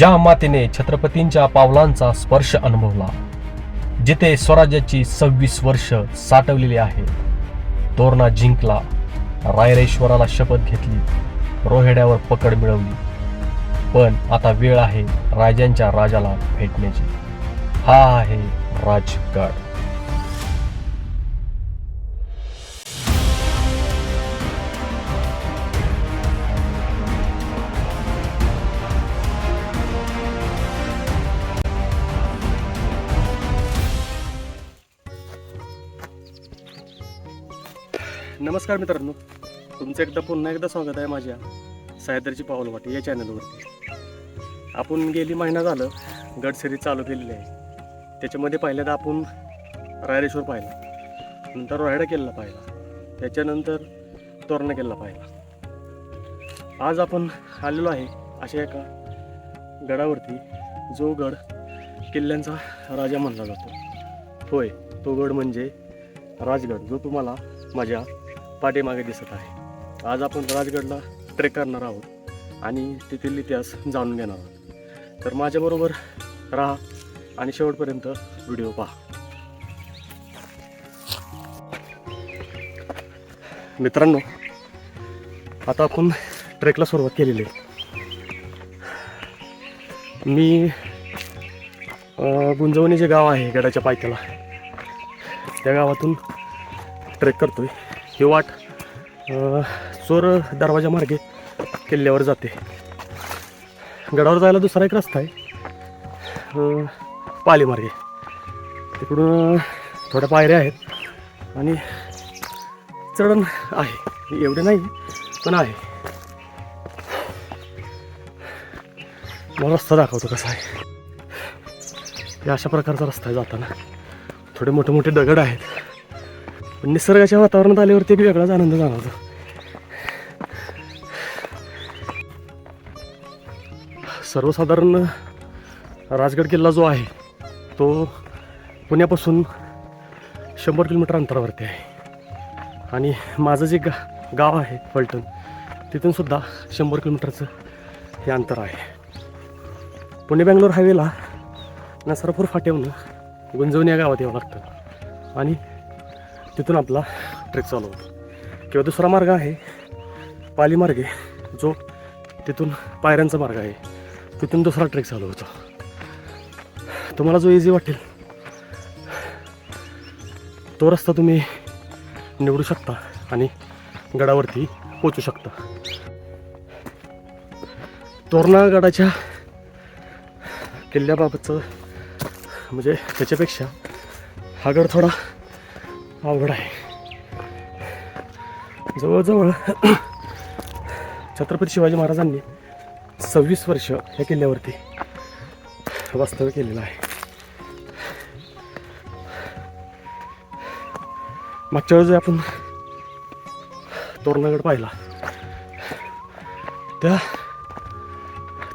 ज्या मातेने छत्रपतींच्या पावलांचा स्पर्श अनुभवला, जिथे स्वराज्याची 26 वर्ष साठवलेली आहे, तोरणा जिंकला, रायरेश्वराला शपथ घेतली, रोहिड्यावर पकड मिळवली. पण आता वेळ आहे राजांच्या राजाला भेटण्याची. हा आहे राजगड. नमस्कार मित्रांनो, तुमचं पुन्हा एकदा स्वागत आहे माझ्या सह्याद्रीची पाऊलवाटी या चॅनलवरती. आपण गेली महिना झालं गड सिरीज चालू केलेली आहे. त्याच्यामध्ये पहिल्यांदा आपण रायरेश्वर पाहिला, नंतर रोहिडा किल्ला पाहिला, त्याच्यानंतर तोरणा किल्ला पाहिला. आज आपण आलेलो आहे अशा एका गडावरती जो गड किल्ल्यांचा राजा मानला जातो. होय, तो गड म्हणजे राजगड, जो तुम्हाला माझ्या पाठीमागे दिसत आहे. आज आपण राजगडला ट्रेक करणार आहोत आणि तेथील इतिहास जाणून घेणार आहोत. तर माझ्याबरोबर राहा आणि शेवटपर्यंत व्हिडिओ पहा. मित्रांनो, आता आपण ट्रेकला सुरुवात केलेली आहे. मी गुंजवणी जे गाव आहे गडाच्या पायथ्याला, त्या गावातून ट्रेक करतोय. ही वाट चोर दरवाजा मार्गे किल्ल्यावर जाते. गडावर जायला दुसरा एक रस्ता आहे पाली मार्गे. तिकडून थोड्या पायऱ्या आहेत आणि चढण आहे, एवढे नाही पण आहे. मला रस्ता दाखवतो कसा आहे. हे अशा प्रकारचा रस्ता आहे. जाताना थोडे मोठे मोठे दगड आहेत, पण निसर्गाच्या वातावरणात आल्यावरती एक वेगळाच आनंद जाणवतो. सर्वसाधारण राजगड किल्ला जो आहे तो पुण्यापासून 100 किलोमीटर अंतरावरती आहे. आणि माझं जे गाव आहे फलटण, तिथून सुद्धा 100 किलोमीटरचं हे अंतर आहे. पुणे बँगलोर हायवेला नसरापूर फाट्यावरून गुंजवणी या गावात यावं लागतं आणि तिथून आपला ट्रेक चालू होतो. किंवा दुसरा मार्ग आहे पाली मार्गे, जो तिथून पायऱ्यांचा मार्ग आहे, तिथून दुसरा ट्रेक चालू होतो. तुम्हाला जो इझी वाटेल तो रस्ता तुम्ही निवडू शकता आणि गडावरती पोचू शकता. तोरणा गडाच्या किल्ल्याबाबतचं म्हणजे त्याच्यापेक्षा हा गड थोडा अवघड आहे. जवळजवळ छत्रपती शिवाजी महाराजांनी 26 वर्ष या किल्ल्यावरती वास्तव्य केलेलं आहे. मागच्या वेळेस आपण तोरणागड पाहिला, त्या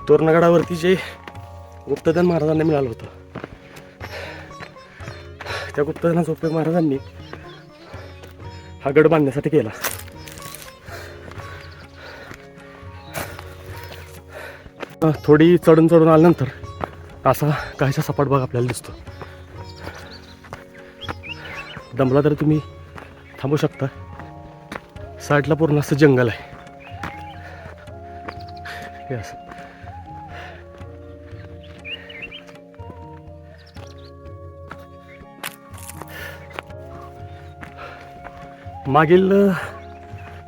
तोरणागडावरती जे गुप्तधन महाराजांना मिळालं होतं, त्या गुप्तधनाचा उपयोग महाराजांनी हा गड बांधण्यासाठी केला. थोडी चढून आल्यानंतर असा काहीसा सपाट भाग आपल्याला दिसतो. दमला तर तुम्ही थांबू शकता. साईडला पूर्ण असं जंगल आहे. हे असं मागील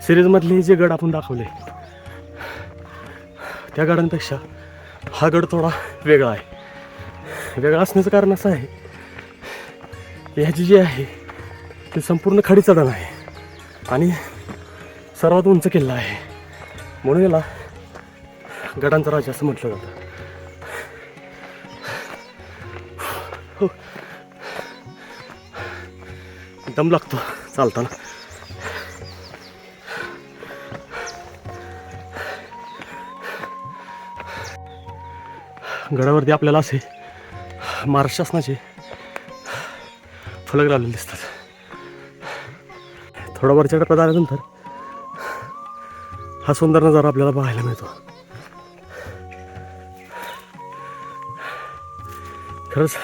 सिरीजमधले जे गड आपण दाखवले, त्या गडांपेक्षा हा गड थोडा वेगळा आहे. वेगळा असण्याचं कारण असं आहे की ह्याची जी आहे ती संपूर्ण खडी चढण आहे आणि सर्वात उंच किल्ला आहे, म्हणून याला गडांचा राजा असं म्हटलं जातं. दम लागतो चालताना. गडावरती आपल्याला असे महाराष्ट्र शासनाचे फलक लावलेले दिसतात. थोडा वरच्या टप्प्यात आल्यानंतर हा सुंदर नजारा आपल्याला पाहायला मिळतो. खरंच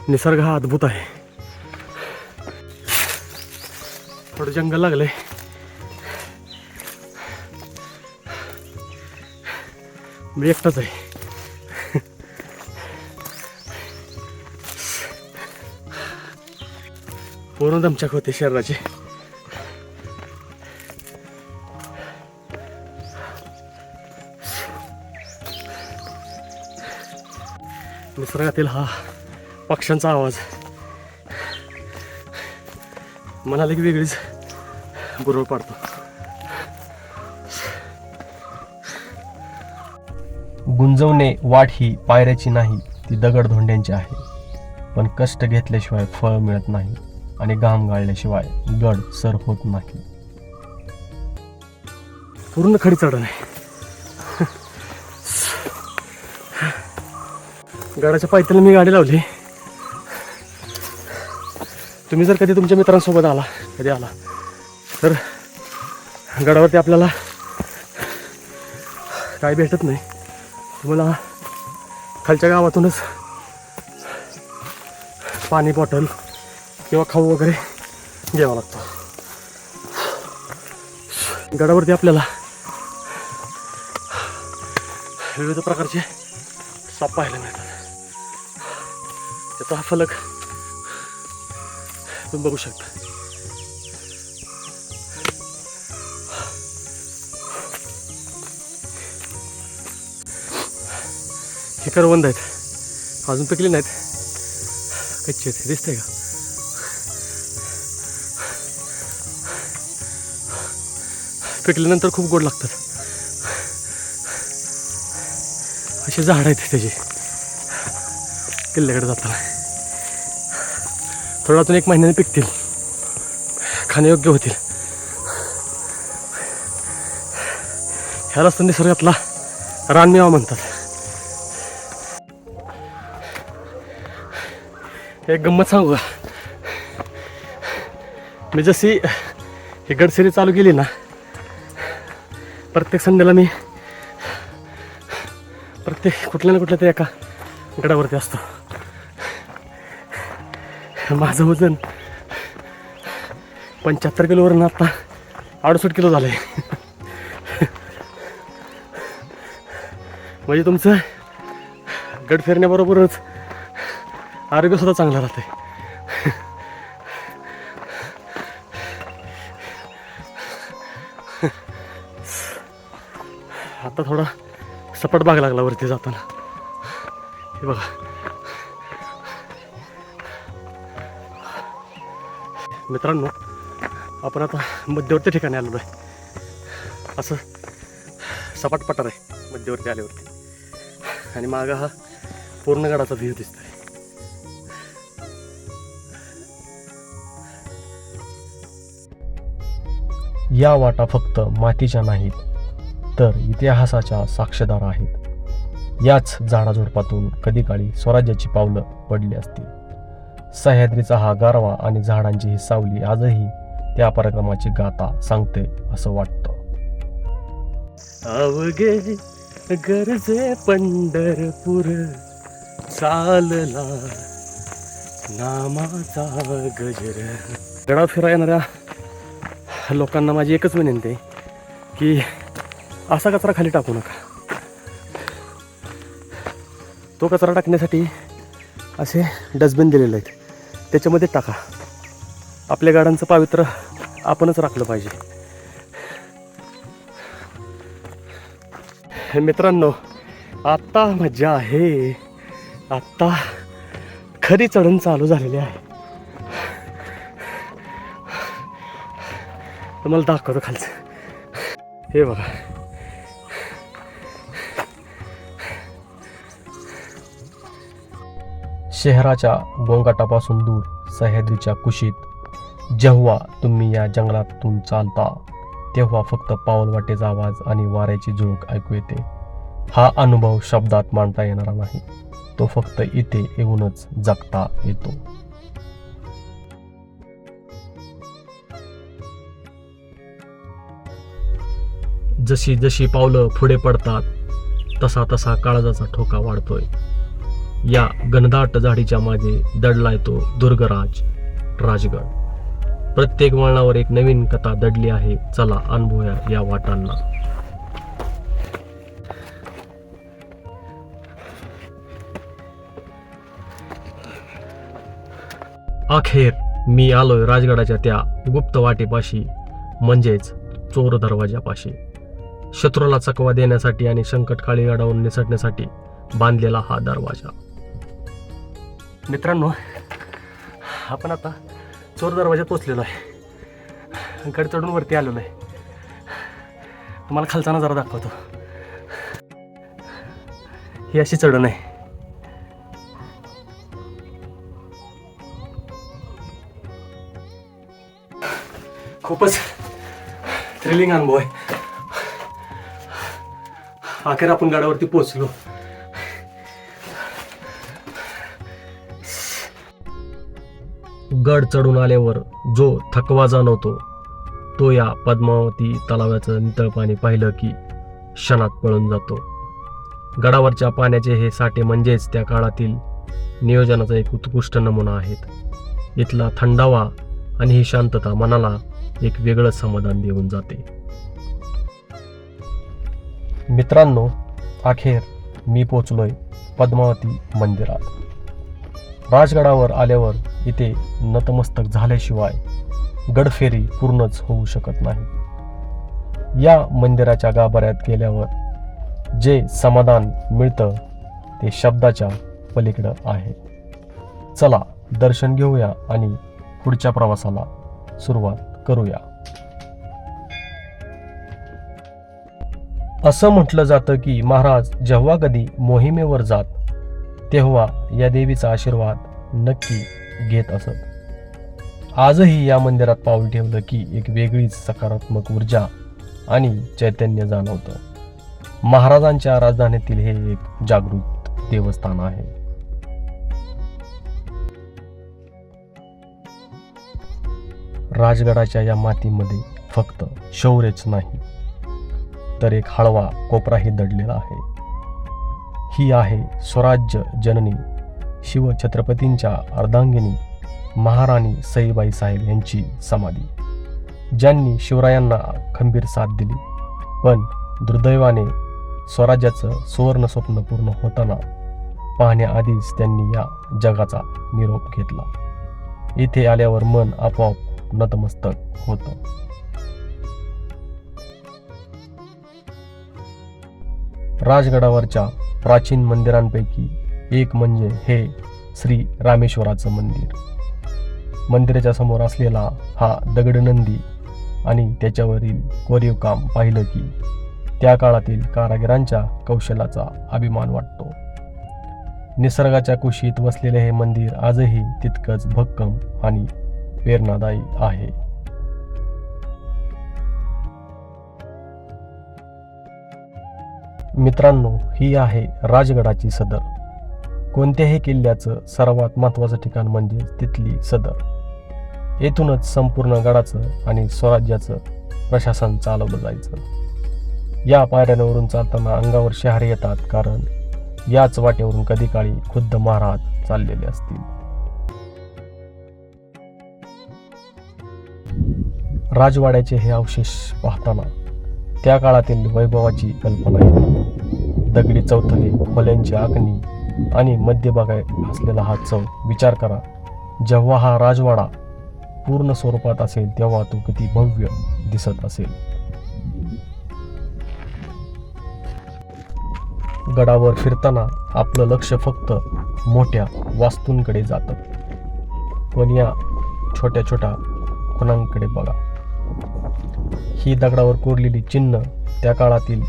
निसर्ग हा अद्भुत आहे. थोडं जंगल लागलंय. मी एकटाच आहे. पूर्ण दमछाक होते शरीराची. निसर्गातील हा पक्ष्यांचा आवाज मनाला एक वेगळीच बुरळ पाडतो. गुंजवणे वाट ही पायऱ्याची नाही, ती दगडधोंड्यांची आहे. पण कष्ट घेतल्याशिवाय फळ मिळत नाही आणि घाम गाळल्याशिवाय गड सर होत नाही. पूर्ण खडी चढण आहे. गडाच्या पायथ्याला मी गाडी लावली. तुम्ही जर कधी तुमच्या मित्रांसोबत आला तर गडावरती आपल्याला काय भेटत नाही. तुम्हाला खालच्या गावातूनच पाणी बॉटल किंवा खाऊ वगैरे घ्यावा लागतो. गडावरती आपल्याला विविध प्रकारचे साप पाहायला मिळतात. त्याचा हा फलक तुम्ही बघू शकता. हे करवंद आहेत, अजून पिकले नाहीत, कच्चे आहेत. दिसतंय का? पिकल्यानंतर खूप गोड लागतात. असे झाड आहेत त्याचे किल्ल्याकडे जाताना. थोडा अजून 1 महिन्याने पिकतील, खाण्यायोग्य होतील. ह्यालाच तर निसर्गातला रानमेवा म्हणतात. एक गंमत सांगू का? मी जशी ही गडसेरी चालू केली ना, प्रत्येक संडेला मी कुठल्या ना कुठल्या तरी एका गडावरती असतो. माझं वजन 75 किलोवरून आता 68 किलो झालंय. म्हणजे तुमचं गड फिरण्याबरोबरच आरोग्य सुद्धा चांगलं राहतंय. आता थोडा सपाट भाग लागला वरती जाताना. हे बघा, मित्रांनो, आपण आता मध्यवर्ती ठिकाणी आलेलो आहे. असं सपाट पठार आहे मध्यवर्ती आल्यावरती, आणि मागं हा पूर्ण गडाचा व्ह्यू दिसतोय. या वाटा फक्त मातीच्या नाहीत, तर इतिहासाच्या साक्षीदार आहेत. याच झाडाझुडपातून कधी काळी स्वराज्याची पावलं पडली असतील. सह्याद्रीचा हा गारवा आणि झाडांची ही सावली आजही त्या पराक्रमाची गाथा सांगते असं वाटतं. अवघे गरजे पंढरपूर, चालला नामाचा गजर. गडावर फिरायला येणाऱ्या लोकांना माझी एकच विनंती आहे की असा कचरा खाली टाकू नका. तो कचरा टाकण्यासाठी असे डस्टबिन दिलेले आहेत, त्याच्यामध्ये टाका. आपल्या गाड्यांचं पावित्र्य आपणच राखलं पाहिजे. मित्रांनो, आत्ता मजा आहे. आत्ता खरी चढण चालू झालेली आहे. तुम्हाला दाखवतो खालचं. हे बघा, शहराच्या गोंगाटापासून दूर सह्याद्रीच्या कुशीत जेव्हा तुम्ही या जंगलातून चालता, तेव्हा फक्त पाऊलवाटेचा आवाज आणि वाऱ्याची झुळूक ऐकू येते. हा अनुभव शब्दात मांडता येणारा नाही, तो फक्त इथे येऊनच जगता येतो. जशी जशी पावलं पुढे पडतात, तसा तसा काळजाचा ठोका वाढतोय. या घनदाट झाडीच्या मागे दडलाय तो दुर्गराज राजगड. प्रत्येक वळणावर एक नवीन कथा दडली आहे. चला अनुभवूया या वाटांना. अखेर मी आलोय राजगडाच्या त्या गुप्त वाटेपाशी, म्हणजेच चोर दरवाजापाशी. शत्रूला चकवा देण्यासाठी आणि संकटकाळी गडावरून निसटण्यासाठी बांधलेला हा दरवाजा. मित्रांनो, आपण आता चोर दरवाजात पोचलेलो आहे. गड चढून वरती आलेलो आहे. तुम्हाला खालचा नजारा दाखवतो. ही अशी चढण आहे. खूपच थ्रिलिंग अनुभव आहे. अखेर आपण गडावरती पोहोचलो. गड चढून आल्यावर जो थकवा जाणवतो तो या पद्मावती तलावाचं नितळ पाणी पाहिलं की क्षणात पळून जातो. गडावरच्या पाण्याचे हे साठे म्हणजेच त्या काळातील नियोजनाचा एक उत्कृष्ट नमुना आहेत. इथला थंडावा आणि ही शांतता मनाला एक वेगळं समाधान देऊन जाते. मित्रांनो, अखेर मी पोचलोय पद्मावती मंदिरात. राजगडावर आल्यावर इथे नतमस्तक झाल्याशिवाय गडफेरी पूर्णच होऊ शकत नाही. या मंदिराच्या गाभाऱ्यात गेल्यावर जे समाधान मिळतं ते शब्दाच्या पलीकडं आहे. चला दर्शन घेऊया आणि पुढच्या प्रवासाला सुरुवात करूया. असं म्हटलं जातं की महाराज जेव्हा कधी मोहिमेवर जात तेव्हा या देवीचा आशीर्वाद नक्की घेत असत. आजही या मंदिरात पाऊल ठेवलं की एक वेगळीच सकारात्मक ऊर्जा आणि चैतन्य जाणवतं. महाराजांच्या राजधानीतील हे एक जागृत देवस्थान आहे. राजगडाच्या या मातीमध्ये फक्त शौर्यच नाही तर एक हळवा कोपराही दडलेला आहे. ही आहे स्वराज्य जननी शिवछत्रपतींच्या अर्धांगिनी महाराणी सईबाई साहेब यांची समाधी, ज्यांनी शिवरायांना खंबीर साथ दिली. पण दुर्दैवाने स्वराज्याचं सुवर्ण स्वप्न पूर्ण होताना पाहण्याआधीच त्यांनी या जगाचा निरोप घेतला. इथे आल्यावर मन आपोआप नतमस्तक होतं. राजगडावरच्या प्राचीन मंदिरांपैकी एक म्हणजे हे श्री रामेश्वराचं मंदिर. मंदिराच्या समोर असलेला हा दगडनंदी आणि त्याच्यावरील कोरीव काम पाहिलं की त्या काळातील कारागिरांच्या कौशल्याचा अभिमान वाटतो. निसर्गाच्या कुशीत वसलेले हे मंदिर आजही तितकंच भक्कम आणि प्रेरणादायी आहे. मित्रांनो, ही आहे राजगडाची सदर. कोणत्याही किल्ल्याचं सर्वात महत्त्वाचं ठिकाण म्हणजे तिथली सदर. येथूनच संपूर्ण गडाचं आणि स्वराज्याचं प्रशासन चालवलं जायचं. या पायऱ्यांवरून चालताना अंगावर शहारे येतात, कारण याच वाटेवरून कधी काळी खुद्द महाराज चाललेले असतील. राजवाड्याचे हे अवशेष पाहताना त्या काळातील वैभवाची कल्पना येते. दगडी चौथले, खोल्यांची आखणी आणि मध्यभागी असलेला हा चौक विचार करा. जेव्हा हा राजवाडा पूर्ण स्वरूपात असेल तेव्हा तो किती भव्य दिसत असेल. गडावर फिरताना आपलं लक्ष फक्त मोठ्या वास्तूंकडे जातं, पण या छोट्या छोट्या खुणांकडे बघा. ही दगडावर कोरलेली चिन्ह त्या काळातील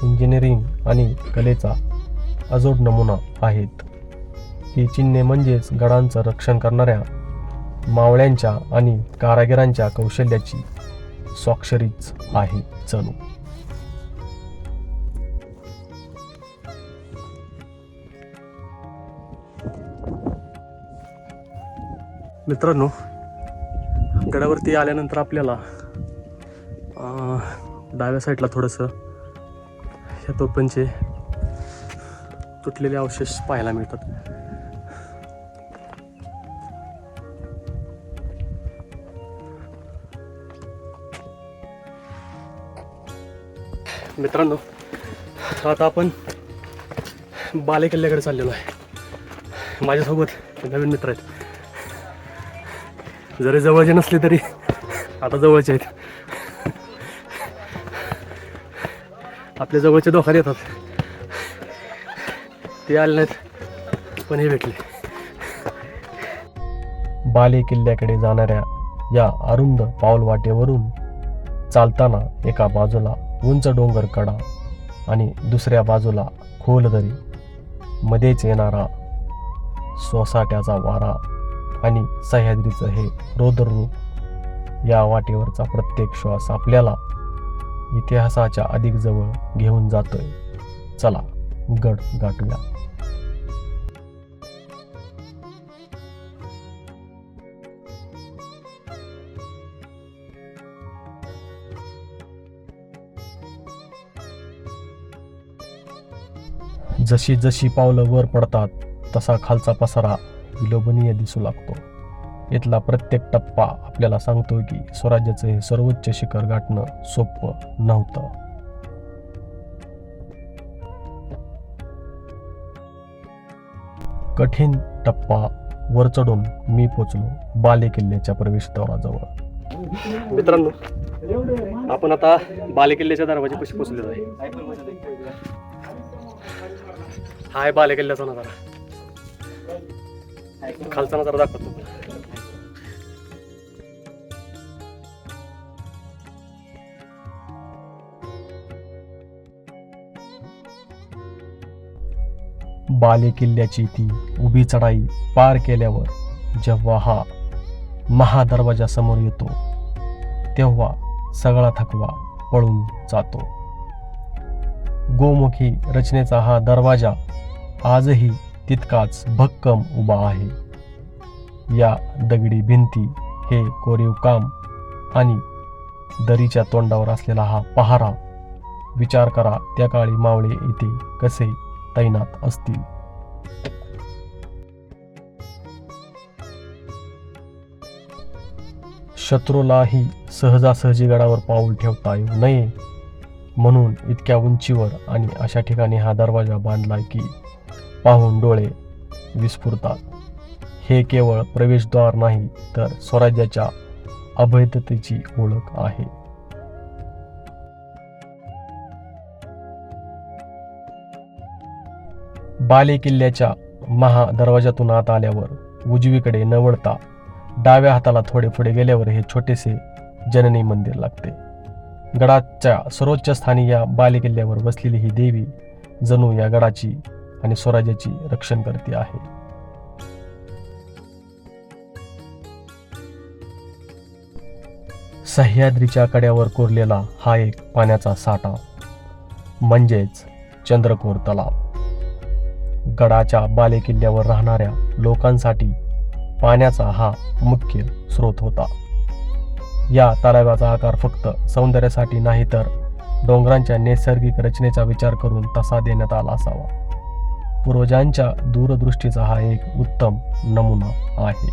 इंजिनिअरिंग आणि कलेचा अजोड नमुना आहेत. ही चिन्हे म्हणजेच गडांचं रक्षण करणाऱ्या मावळ्यांच्या आणि कारागिरांच्या कौशल्याची स्वाक्षरीच आहे जणू. मित्रांनो, गडावरती आल्यानंतर आपल्याला डाव्या साईडला थोडंसं ह्या तोफांचे तुटलेले अवशेष पाहायला मिळतात. मित्रांनो, आता आपण बाले किल्ल्याकडे चाललेलो आहे. माझ्यासोबत नवीन मित्र आहेत. जरी जवळचे नसले तरी आता जवळचे आहेत. आपल्या जवळचे दोखार येतात, ते आले नाहीत पण हे भेटले. बाले किल्ल्याकडे जाणाऱ्या या अरुंद पाऊलवाटेवरून चालताना एका बाजूला उंच डोंगर कडा आणि दुसऱ्या बाजूला खोलदरी, मध्येच येणारा सोसाट्याचा वारा आणि सह्याद्रीचं हे रौद्र रूप. या वाटेवरचा प्रत्येक श्वास आपल्याला इतिहासाच्या अधिक जवळ घेऊन जातोय. चला गड गाठूया. जशी जशी पावलं वर पडतात तसा खालचा पसारा विलोभनीय दिसू लागतो. इथला प्रत्येक टप्पा आपल्याला सांगतो की स्वराज्याचं हे सर्वोच्च शिखर गाठणं सोपं नव्हतं. कठीण टप्पा वर चढून मी पोचलो बाले किल्ल्याच्या प्रवेशद्वाराजवळ. मित्रांनो, आपण आता बाले किल्ल्याच्या दरवाजापाशी पोचलेलो आहे. हा आहे बाले किल्ल्याचा नजारा. खालचा नजारा दाखवतो. बाले किल्ल्याची ती उभी चढाई पार केल्यावर जेव्हा हा महादरवाजा समोर येतो तेव्हा सगळा थकवा पळून जातो. गोमुखी रचनेचा हा दरवाजा आजही तितकाच भक्कम उभा आहे. या दगडी भिंती, हे कोरीव काम आणि दरीच्या तोंडावर असलेला हा पहारा. विचार करा, त्या काळी मावळे इथे कसे तैनात असतील. शत्रूलाही सहजासहजी गडावर पाऊल ठेवता येऊ नये म्हणून इतक्या उंचीवर आणि अशा ठिकाणी हा दरवाजा बांधलाय की पाहून डोळे विस्फुरतात. हे केवळ प्रवेशद्वार नाही तर स्वराज्याच्या अभेद्यतेची ओळख आहे. बाले किल्ल्याच्या महादरवाजातून आत आल्यावर उजवीकडे न वळता डाव्या हाताला थोडे पुढे गेल्यावर हे छोटेसे जननी मंदिर लागते. गडाच्या सर्वोच्च स्थानी या बाले किल्ल्यावर बसलेली ही देवी जणू या गडाची आणि स्वराज्याची रक्षण करते आहे. सह्याद्रीच्या कड्यावर कोरलेला हा एक पाण्याचा साठा म्हणजेच चंद्रकोर तलाव. गडाच्या बाले किल्ल्यावर राहणाऱ्या लोकांसाठी पाण्याचा हा मुख्य स्रोत होता. या तलावाचा आकार फक्त सौंदर्यासाठी नाही तर डोंगरांच्या नैसर्गिक रचनेचा विचार करून तसा देण्यात आला असावा. पूर्वजांच्या दूरदृष्टीचा हा एक उत्तम नमुना आहे.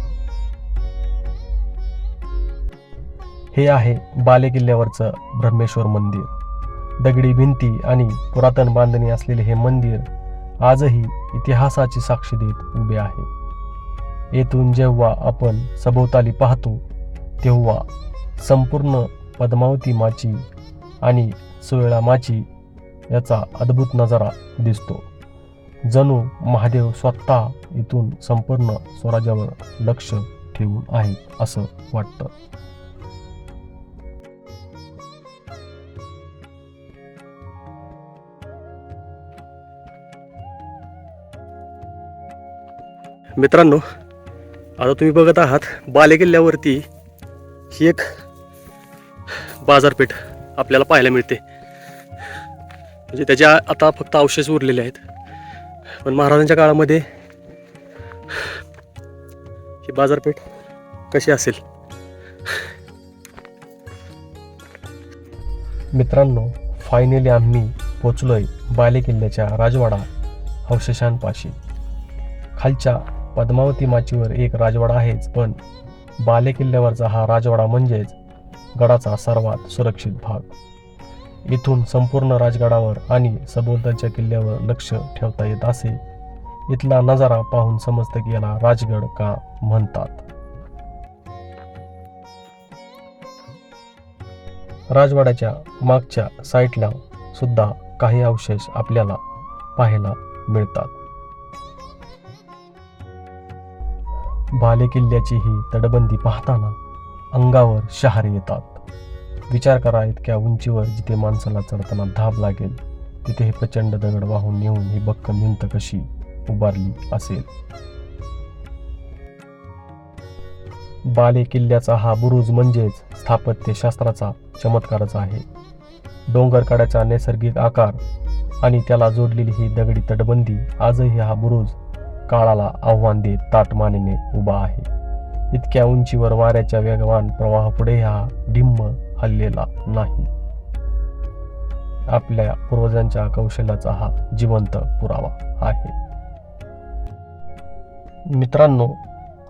हे आहे बाले किल्ल्यावरचं ब्रह्मेश्वर मंदिर. दगडी भिंती आणि पुरातन बांधणी असलेले हे मंदिर आजही इतिहासाची साक्ष देत उभे आहे. येथून जेव्हा आपण सभोवताली पाहतो तेव्हा संपूर्ण पद्मावती माची आणि सुवेळा माची याचा अद्भुत नजारा दिसतो. जणू महादेव स्वतः इथून संपूर्ण स्वराज्यावर लक्ष ठेवून आहेत असं वाटतं. मित्रांनो, आता तुम्ही बघत आहात बाले किल्ल्यावरती ही एक बाजारपेठ आपल्याला पाहायला मिळते. म्हणजे त्याच्या आता फक्त अवशेष उरलेले आहेत, पण महाराजांच्या काळामध्ये ही बाजारपेठ कशी असेल. मित्रांनो, फायनली आम्ही पोचलोय बाले किल्ल्याच्या राजवाडा अवशेषांपाशी. खालच्या पद्मावती माचीवर एक राजवाडा आहेच, पण बाले किल्ल्यावरचा हा राजवाडा म्हणजेच गडाचा सर्वात सुरक्षित भाग. इथून संपूर्ण राजगडावर आणि सभोवतालच्या किल्ल्यावर लक्ष ठेवता येत असे. इथला नजारा पाहून समजतं की याला राजगड का म्हणतात. राजवाड्याच्या मागच्या साईडला सुद्धा काही अवशेष आपल्याला पाहायला मिळतात. बाले किल्ल्याची ही तटबंदी पाहताना अंगावर शहारे येतात. विचार करा, इतक्या उंचीवर जिथे माणसाला चढताना धाप लागेल तिथे हे प्रचंड दगड वाहून नेऊन ही भक्कम भिंत कशी उभारली असेल. बाले किल्ल्याचा हा बुरुज म्हणजेच स्थापत्यशास्त्राचा चमत्कारच आहे. डोंगरकड्याचा नैसर्गिक आकार आणि त्याला जोडलेली ही दगडी तटबंदी आजही हा बुरुज काळाला आव्हान देत ताटमानेने उभा आहे. इतक्या उंचीवर वाऱ्याच्या वेगवान प्रवाहापुढे हा डिंब हललेला नाही. आपल्या पूर्वजांच्या कौशल्याचा हा जिवंत पुरावा आहे. मित्रांनो,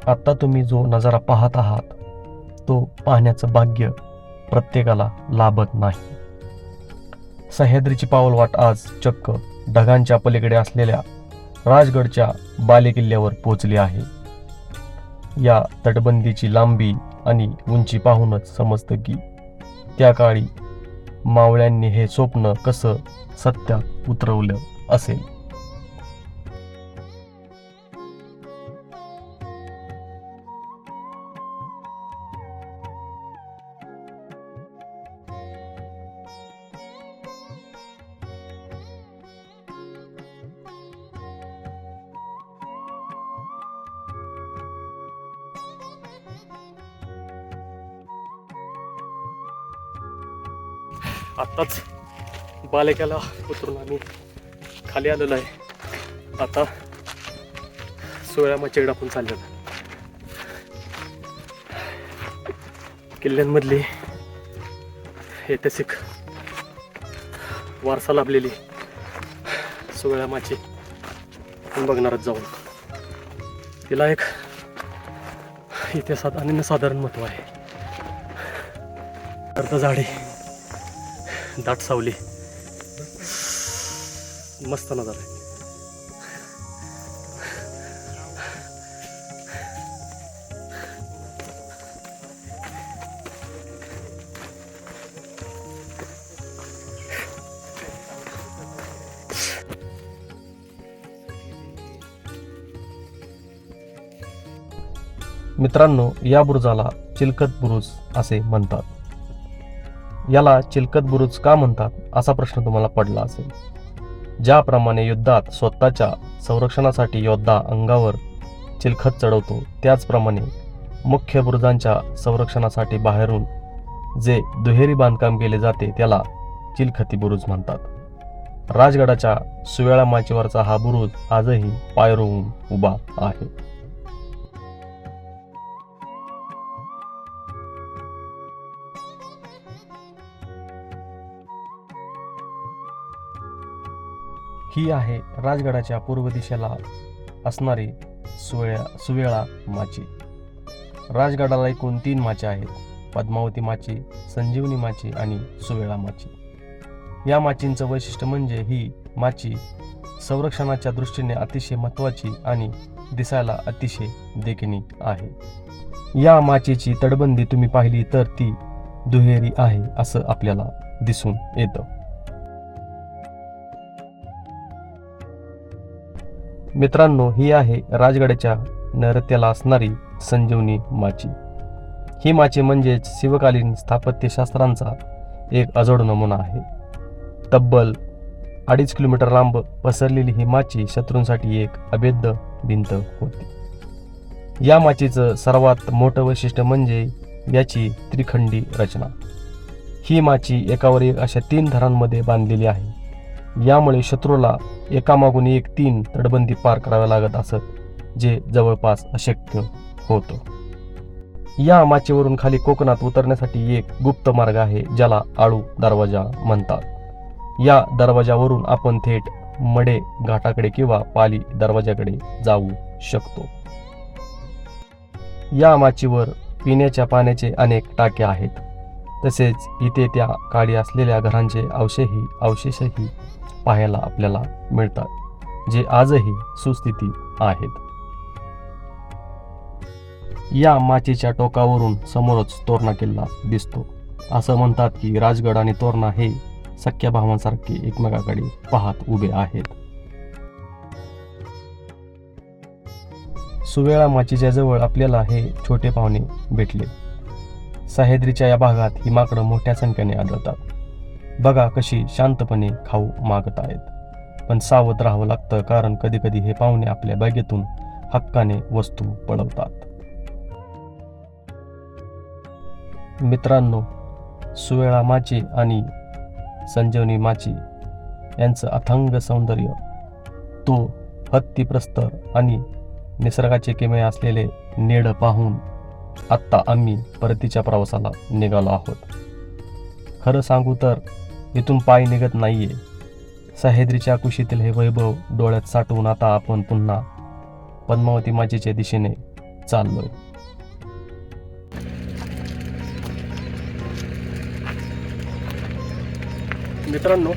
आता तुम्ही जो नजारा पाहत आहात तो पाहण्याचं भाग्य प्रत्येकाला लाभत नाही. सह्याद्रीची पाऊलवाट आज चक्क ढगांच्या पलीकडे असलेल्या राजगडच्या बाले किल्ल्यावर पोहोचली आहे. या तटबंदीची लांबी आणि उंची पाहूनच समजतं की त्या काळी मावळ्यांनी हे स्वप्न कसं सत्यात उतरवलं असेल. आत्ताच बालेक्याला उतरून आम्ही खाली आलेलो आहे. आता सोळा माचेकडे आपण चाललेलो. किल्ल्यांमधली ऐतिहासिक वारसा लाभलेली सोळा माची आपण बघणारच जाऊन. तिला एक इतिहासात अनन्यसाधारण महत्व आहे. अर्ध झाडे, दाट सावली, मस्त नजारा आहे. मित्रांनो, या बुरुजाला चिलखत बुरुज असे म्हणतात. याला चिलखत बुरुज का म्हणतात असा प्रश्न तुम्हाला पडला असेल. ज्याप्रमाणे युद्धात स्वतःच्या संरक्षणासाठी योद्धा अंगावर चिलखत चढवतो, त्याचप्रमाणे मुख्य बुरुजांच्या संरक्षणासाठी बाहेरून जे दुहेरी बांधकाम केले जाते त्याला चिलखती बुरुज म्हणतात. राजगडाच्या सुवेळा माचीवरचा हा बुरुज आजही पाय रोवून उभा आहे. ही आहे राजगडाच्या पूर्व दिशेला असणारी सुवेळा माची. राजगडाला एकूण 3 माच्या आहेत: पद्मावती माची, संजीवनी माची आणि सुवेळा माची. या माचींचं वैशिष्ट्य म्हणजे ही माची संरक्षणाच्या दृष्टीने अतिशय महत्त्वाची आणि दिसायला अतिशय देखणी आहे. या माचीची तटबंदी तुम्ही पाहिली तर ती दुहेरी आहे असं आपल्याला दिसून येतं. मित्रांनो, ही आहे राजगडाच्या नैऋत्याला असणारी संजीवनी माची. ही माची म्हणजेच शिवकालीन स्थापत्यशास्त्रांचा एक अजोड नमुना आहे. तब्बल 2.5 किलोमीटर लांब पसरलेली ही माची शत्रूंसाठी एक अभेद्य भिंत होती. या माचीचं सर्वात मोठं वैशिष्ट्य म्हणजे याची त्रिखंडी रचना. ही माची एकावर एक अशा 3 थरांमध्ये बांधलेली आहे. यामुळे शत्रूला एकामागून एक 3 तटबंदी पार कराव्या लागत असत, जे जवळपास अशक्य होतं. या माचीवरून खाली कोकणात उतरण्यासाठी एक गुप्त मार्ग आहे, ज्याला आळू दरवाजा म्हणतात. या दरवाजावरून आपण थेट मडे घाटाकडे किंवा पाली दरवाजाकडे जाऊ शकतो. या माचीवर पिण्याच्या पाण्याचे अनेक टाके आहेत. तसेच इथे त्या काळी असलेल्या घरांचे अवशेषही पाहायला आपल्याला मिळतात, जे आजही सुस्थितीत आहेत. या माचीच्या टोकावरून समोरच तोरणा किल्ला दिसतो. असं म्हणतात की राजगड आणि तोरणा हे सख्या भावांसारखे एकमेकाकडे पाहत उभे आहेत. सुवेळा माचीच्या जवळ आपल्याला हे छोटे पाहुणे भेटले. सह्याद्रीच्या या भागात ही माकडं मोठ्या संख्येने आढळतात. बघा कशी शांतपणे खाऊ मागत आहेत. पण सावध राहावं लागतं, कारण कधी कधी हे पाहुणे आपल्या बॅगेतून हक्काने वस्तू पळवतात. मित्रांनो, सुवेळा माची आणि संजीवनी माची यांचं अथांग सौंदर्य, तो हत्तीप्रस्तर आणि निसर्गाचे किमया असलेले नेड पाहून आत्ता आम्ही परतीच्या प्रवासाला निघालो आहोत. खरं सांगू तर इथून पाय निघत नाहीये. सह्याद्रीच्या कुशीतील हे वैभव डोळ्यात साठवून आता आपण पुन्हा पद्मावती माचीच्या दिशेने चाललोय. मित्रांनो,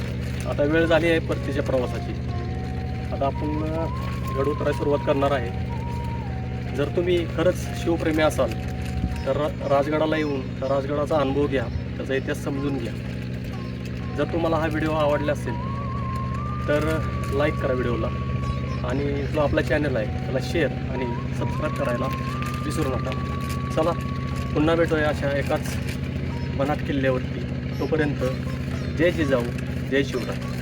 आता वेळ झाली आहे परतीच्या प्रवासाची. आता आपण गड उतरायला सुरुवात करणार आहे. जर तुम्ही खरंच शिवप्रेमी असाल तर राजगडाला येऊन त्या राजगडाचा अनुभव घ्या, त्याचा इतिहास समजून घ्या. जर तुम्हाला हा व्हिडिओ आवडला असेल तर लाईक करा व्हिडिओला, आणि जो आपला चॅनल आहे त्याला शेअर आणि सबस्क्राईब करायला विसरू नका. चला, पुन्हा भेटूया अशा एकाच बनाट किल्ल्यावरती. तोपर्यंत जय जिजाऊ, जय शिवराय.